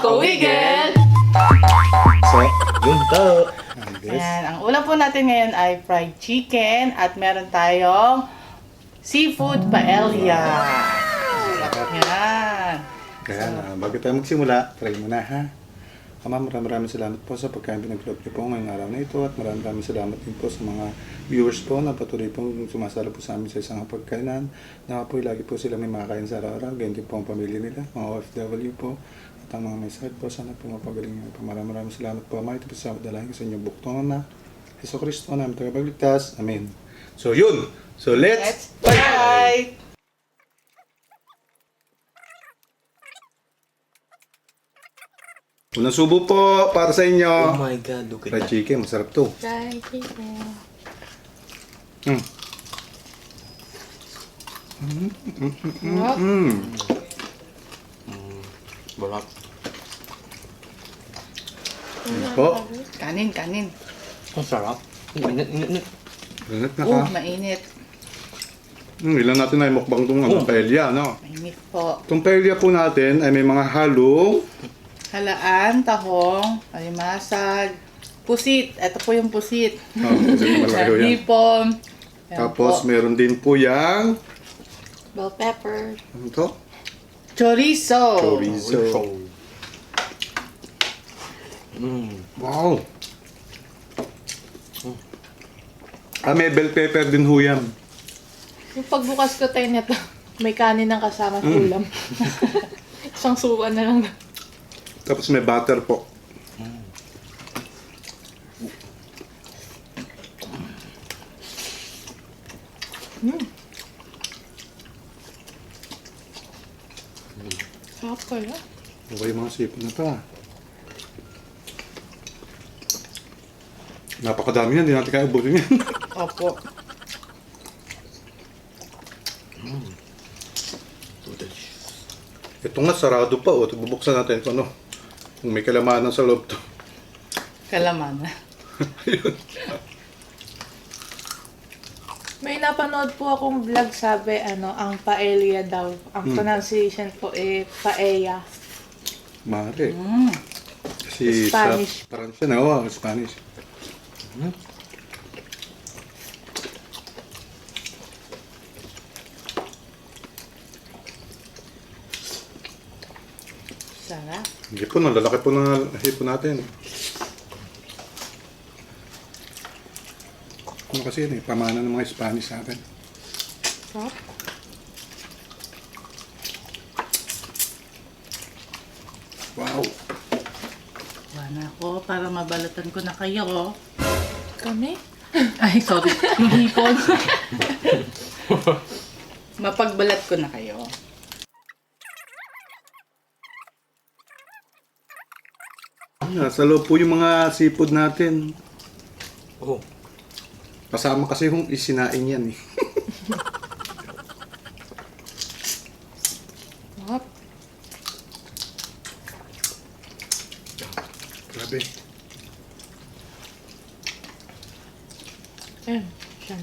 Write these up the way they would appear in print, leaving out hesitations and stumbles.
Kawigel! So, yun to. Ayan, ang ulam po natin ngayon ay fried chicken at meron tayong seafood paella. Yan. Kaya bago tayo magsimula, try muna ha. Ama, maraming salamat po sa pagkain pinag-vlog niyo po ngayong araw na ito at maraming salamat din po sa mga viewers po na patuloy pong sumasalo po sa amin sa isang pagkainan. Na po lagi po sila may makakain sa araw-araw, ganyan din po ang pamilya nila, mga OFW po. At ang mga may sakit po, sana po mapagaling niyo po. Maraming salamat po, Ama. Ito po sa dalahin ko sa inyong buktongan na Hesus Kristo na aming tagapagligtas. Amen. So yun! So let's Bye! unang subo po para sa inyo. Oh my God, look at Fried that. chicken, masarap to. Fried chicken. Mm. Sarap. Balap. Po, Kanin. Ang sarap. Init. init na Oh, ka. mainit. Ilan natin ay mukbang itong paella, no? Mainit po. Itong paella po natin ay may mga halong Halaan, tahong, alimasag, pusit. Ito po yung pusit. kasi malaki yan. Hipon. Ayan Tapos po. meron din po yung Bell pepper. ano to? Chorizo. Chorizo. Wow! May bell pepper din ho yan. Yung pagbukas ko tayo nito, may kanin ng kasama sa ulam. Isang suka na lang. Tapos may butter po. Sarap kaya. Okay yung mga sipon na to ah. Napakadami yan, hindi natin kaya ubusin yan. Opo. Ito nga, sarado pa oh. Bubuksan natin kung ano. Kung may kalamanan sa loob to. Kalaman. May napanood po akong vlog sabi, ang paella daw. Ang pronunciation po paella. Mare. Kasi Spanish. sa Pransya na, oh, Spanish. Sarap. Hindi po, nalalaki po ng hipon natin. Ano kasi yun eh, pamana ng mga Spanish sa atin. Sarap. Wow! Wala ako para mabalatan ko na kayo. Kami? Ay, sorry. Yung hipon. Mapagbalat ko na kayo. Sa loob po yung mga seafood natin. Oh. Kasama kasi yung isinain yan eh. Sarap. Grabe. Ayan. Siyan.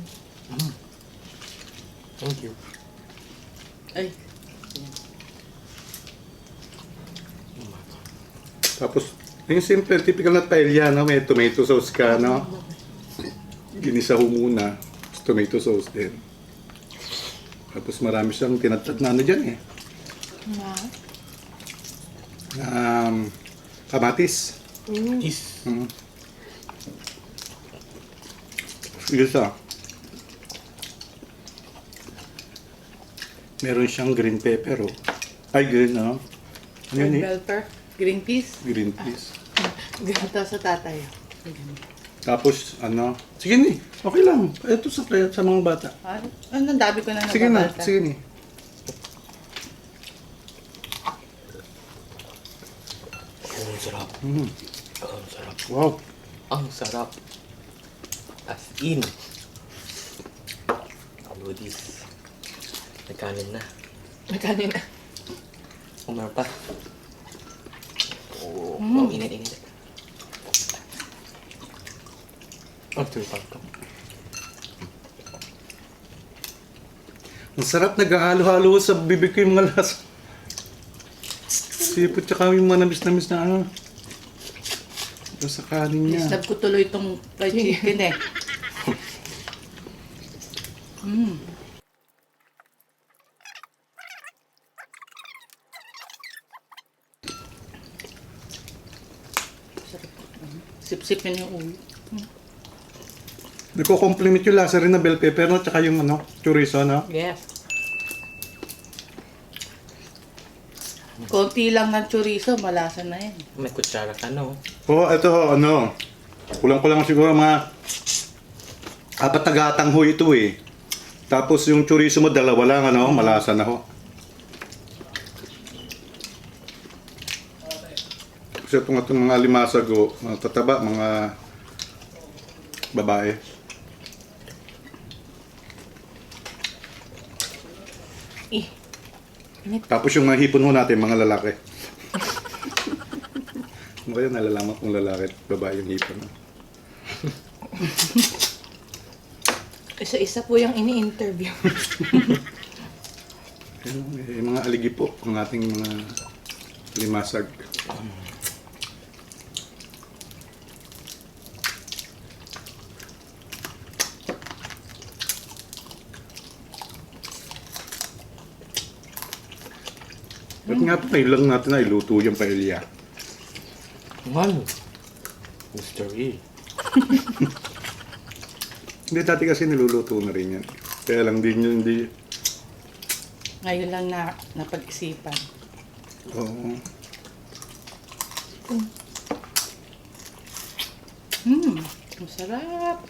Thank you. Ay, Tapos, yung simple, typical na paella, no? May tomato sauce ka, no? Ginisa ho muna. Tapos tomato sauce din. Tapos marami siyang tinatad na ano dyan eh. Na. Kamatis. Is. Isa. Meron siyang green pepper, oh. Ay, green, ano? Ano yun eh? bell pepper, green peas. Green peas. Ganito sa tatay. Tapos, ano? Sige ni, okay lang. Ito sa mga bata. Ang dami ko na Sige na, nababalta. sige ni. Ang sarap. Mm. Ang sarap. Wow. Ang sarap. As in. Ludis. Nagkanin na. May kanin na. Umar pa. Oh, init. Ang sarap to. Ang sarap, naghahalo-halo sa bibig ko yung mga lasa. Seafood, tsaka yung manamis-namis na ano. Ito sa kanin niya. Snap ko tuloy itong fried chicken eh. Sip-sipin yung ulo. Nagko-compliment yung lasa rin na bell pepper, no? Tsaka yung ano, chorizo, no? Yes. Konti lang ng chorizo, malasa na yan. May kutsara ka, no? Oo, ito, ano, kulang-kulang siguro mga 4 na gatang ho ito eh. Tapos yung chorizo mo, 2 lang, ano, malasa na ho. Kasi itong mga limasag ho, mga tataba, mga babae. Eh. Tapos yung mga hipon ho natin, mga lalaki. Ano kaya nalalaman kung lalaki at babae yung hipon? No? Isa-isa po yung ini-interview. Yung mga aligi po, ang ating mga limasag. Ba't nga po kayo lang natin na iluto yung paella? Man! Mystery. Hindi, dati kasi niluluto na rin yan. Kaya lang din yun, hindi... Ngayon lang na napag-isipan. Oo. Masarap.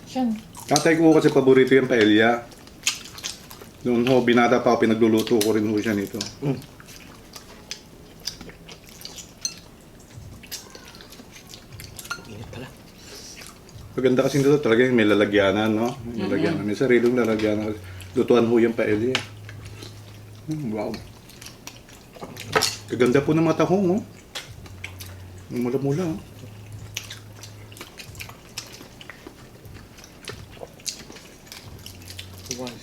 Siyan. Tatay ko kasi paborito yung paella. Noon ho, binata pa ako, pinagluluto ko rin ho siya nito. Init pala. Maganda kasi dito talaga yung may lalagyanan, no? May lalagyanan. May sariling lalagyanan. Lutuan ho yung paella. Wow. Kaganda po ng mata ko, no? Ang mula-mula, oh. Wow.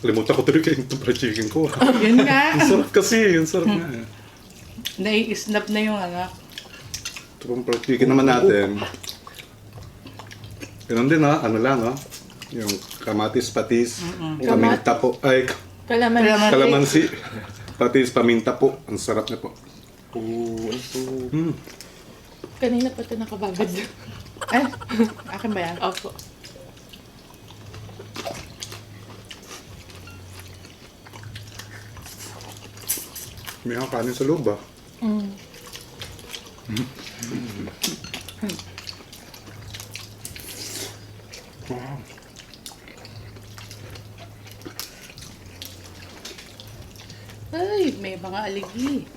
Kalimutan ko tuloy kayo itong fried chicken ko. Yun nga. Ang sarap kasi, ang sarap nga. Nai-snap na yung ano. Ito pong fried chicken naman natin. Ganun din, ha? Ano lang, ha? Yung kamatis, patis, paminta po. Ay, Kalaman. kalamansi. Patis, paminta po. Ang sarap na po. Oo, ito. Kanina pa ito nakababad. Ay, akin ba yan? Opo. May mga kanin sa loob, ah. Mm. Wow. Ay, may mga aligi.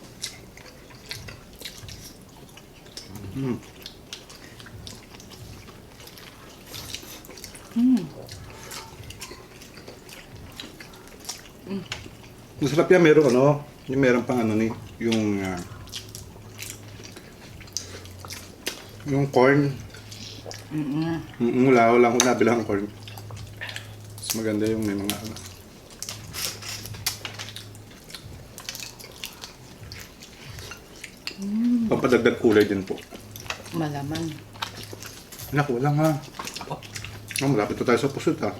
Masarap yan, meron ano, yung meron pang ano ni, yung corn. Wala akong nabilang corn. Mas maganda yung may mga ano. Pampadagdag kulay din po. Malaman. Naku, wala nga. Malapit na tayo sa pusot, ha.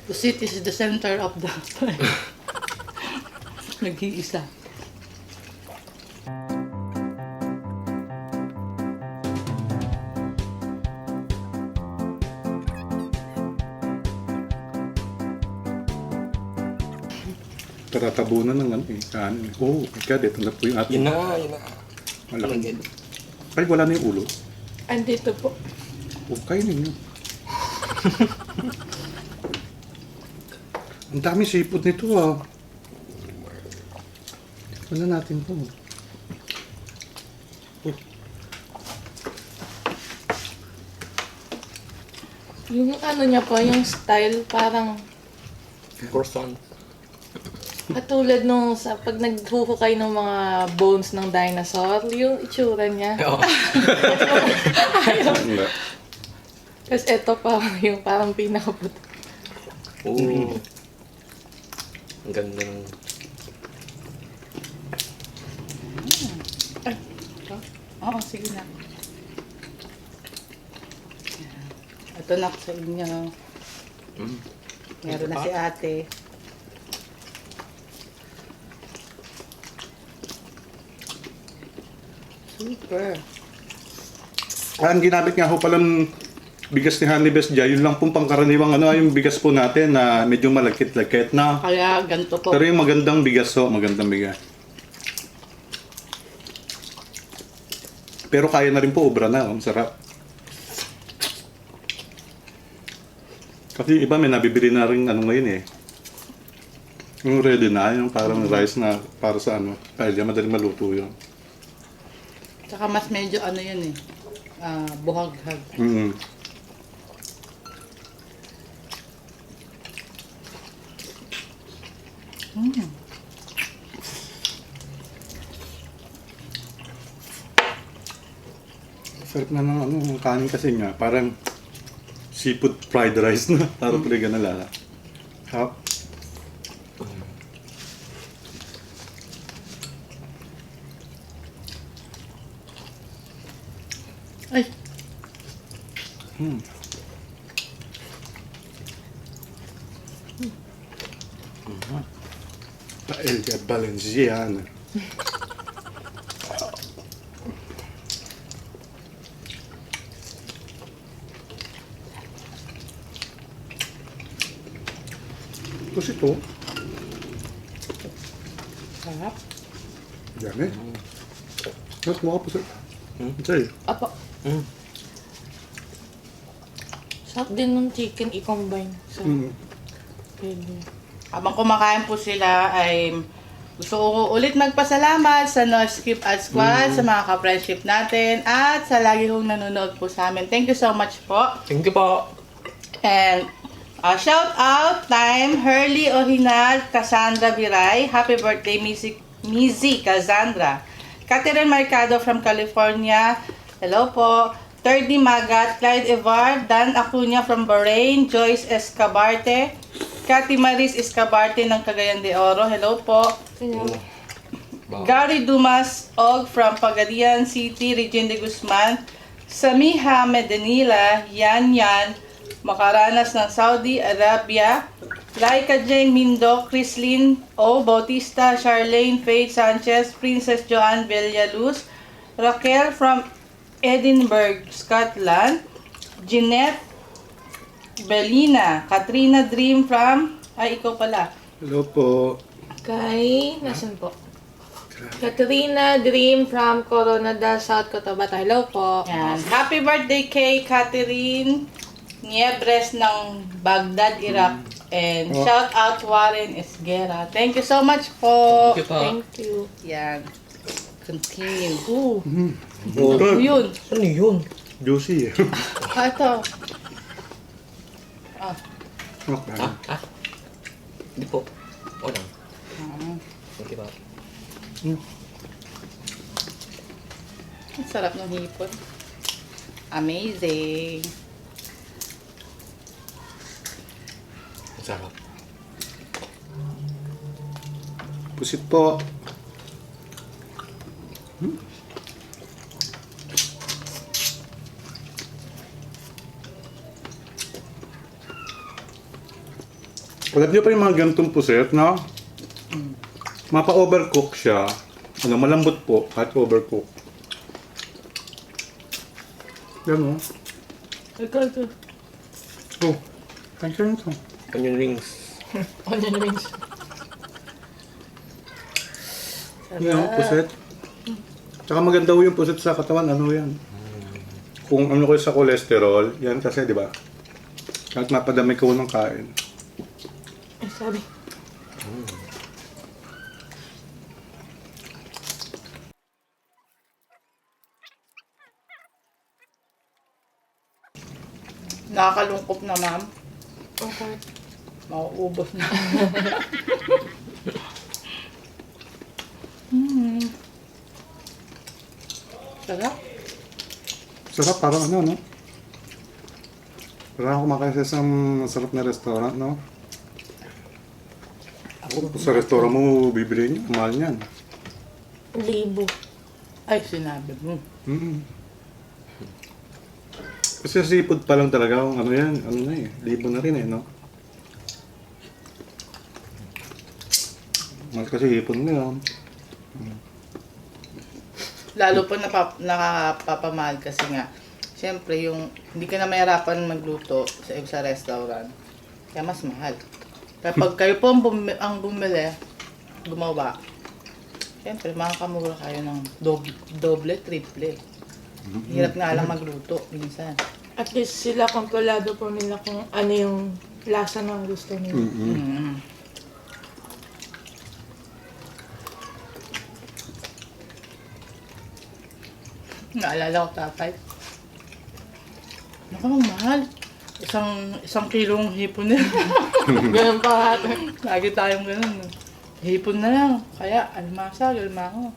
Pusit is the center of the... Nag-iisa. Tatatabunan ng ano eh, kanin. Oh, kaya dito na po yung ating Yun na, yun na. malaki. Ay, wala na yung ulo. Andito po. Okay ninyo. Ang dami seafood nito, ah. Wala natin po. Yung ano niya po, yung style parang Croissant. katulad nung sa pag naghuhukay ng mga bones ng dinosaur, yung itsura niya. Oo. Wala. Tapos eto pa yung parang pinakaputo. Oo. Ang ganda ng... Oo, sige na. Ito na sa inyo. Mm. Meron na si ate. Super. Ang ginamit nga ho palang bigas ni Honey Best Jay, yun lang pong pangkaraniwang yung bigas po natin na medyo malagkit-lagkit na. Kaya ganito po. Pero yung magandang bigas ho, magandang bigas. Pero kaya na rin po, obra na, masarap. Kasi iba may nabibili na rin ngayon eh. Yung ready na, yung parang rice na para sa kaya madaling maluto yun. Tsaka mas medyo yun eh. Buhag-hag. Mm. Sarap na ng ng kanin kasi nga, parang seafood fried rice na. Parang pala na lala. Hap. Ay, Paella Valenciana. Tapos ito, sarap. dami. Tapos mukha po sa... Sorry. Apo. Mm. Sarap din ng chicken i-combine sa pwede. Habang kumakain po sila ay gusto ko ulit magpasalamat sa No Skip at Squad, sa mga ka-friendship natin, at sa lagi kong nanonood po sa amin. Thank you so much po. Thank you po. And shout out time, Hurley Ohinal, Cassandra Viray. Happy birthday, Mizi Cassandra. Catherine Mercado from California. Hello po. 3D Magat, Clyde Evar, Dan Acuña from Bahrain, Joyce Escabarte, Cathy Maris Escabarte ng Cagayan de Oro. Hello po. Gary Dumas Og from Pagadian City, Regine de Guzman, Samiha Medenila, Yan Makaranas ng Saudi Arabia, Laika Jane Mindo, Chrislyn O. Bautista, Charlene Faith Sanchez, Princess Joanne Villaluz, Raquel from Edinburgh, Scotland, Jeanette Belina, Katrina Dream from, ikaw pala. Hello po. Kay, nasan po? Katrina Dream from Coronada, South Cotabato. Hello po. Yan. Happy birthday kay Catherine Niebres ng Baghdad, Iraq. And shout out Warren Esguera. Thank you so much po. Thank you po. Thank you. Yan. Continue. Oh, Yun. ano yun? Juicy eh. Ito. Okay. Hindi po. O lang. Thank you po. Ang sarap ng hipon. Amazing. Ang sarap. Pusit po. Alam niyo pa yung mga ganitong puset, no? Mapa-overcook siya. Malambot po, kahit overcook. Yan, oh. Ito. Oh, kain ka nito. Onion rings. Onion rings. Yan, puset. Tsaka maganda ho yung puset sa katawan, ano yan. Kung ano kayo sa cholesterol, yan kasi, di ba? Kahit mapadami ko ng kain. Ay, sorry. Nakakalungkot na, ma'am. Okay. Mauubos na. Sarap. Sarap, parang ano, no? Parang kumakain sa isang masarap na restaurant, no? Sa restaurant mo, bibili niyo. Mahal niyan. Libo. Ay, sinabi mo. Mm. Kasi seafood pa lang talaga, ano yan, ano na eh, libo na rin eh, no? Mas kasi hipon na yun. Lalo pa nakapapamahal kasi nga, siyempre yung hindi ka na mahirapan magluto sa restaurant, kaya mas mahal. Kapag kayo po ang bumili, gumawa, siyempre makakamura kayo ng doble, triple. Hirap nga lang magluto minsan. At least sila kontrolado po nila kung ano yung lasa na gusto nila. Mm. Naalala ko tatay. Naku, ang mahal. Isang kilong hipon na. Ganun pa ate. Lagi tayong ganun. Hipon na lang. Kaya, almasa, galmaho.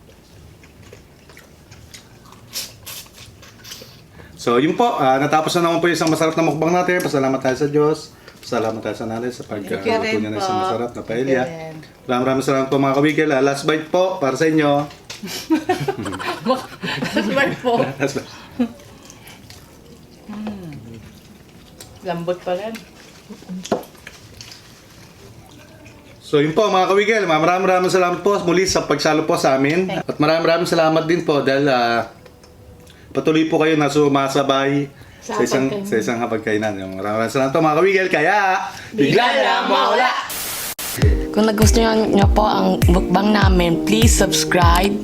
So, yun po, natapos na naman po yung isang masarap na mukbang natin. Pasalamat tayo sa Diyos. Pasalamat tayo sa nanay sa Thank you pagkaluto rin niya ng po. isang masarap na Thank you paella. rin. Maraming salamat po mga kawigil. Last bite po para sa inyo. Smart po. Last bite. Lambot pa rin. So yun po mga kawigil, maraming salamat po muli sa pagsalo po sa amin. At maraming salamat din po dahil patuloy po kayo na sumasabay sa isang hapagkainan. Maraming salamat po mga kawigil, kaya bigla lang mawala! Kung nagustuhan nyo po ang mukbang namin, please subscribe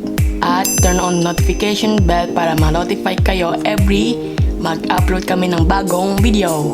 at turn on notification bell para ma-notify kayo every mag-upload kami ng bagong video.